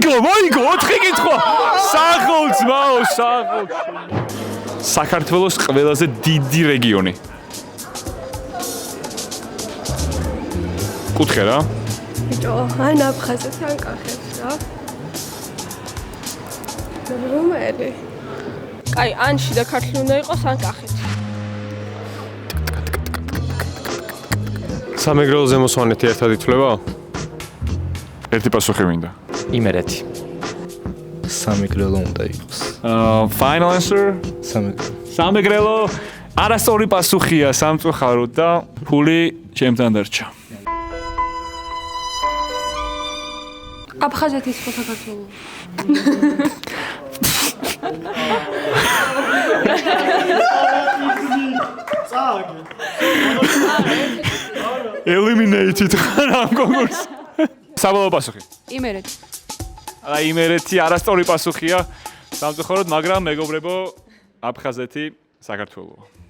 მოიგო 4 კითხვა. საღოლ ძმაო, საღოლ. საქართველოს ყველაზე დიდი რეგიონი. კუთხე რა. ბიჭო, ან აფხაზეთი ან კახეთი რა. რომელი? კაი, ან შიდა ქართლი უნდა იყოს, ან კახეთი. სამეგრელო ზემოსვანეთი ერთად ითვლება? ერთი პასუხი მინდა. იმერეთი. სამეგრელო უნდა იყოს. Final answer. სამეგრელო არასწორი პასუხია სამწუხაროდ და ფული ჩემთან დარჩა. აფხაზეთის ხო საქართველო? Eliminated ხარ ამ კონკურსს. საბოლოო პასუხი. იმერეთი. იმერეთი არასწორი პასუხია სამწუხაროდ, მაგრამ მეგობრებო, აფხაზეთი საქართველოა.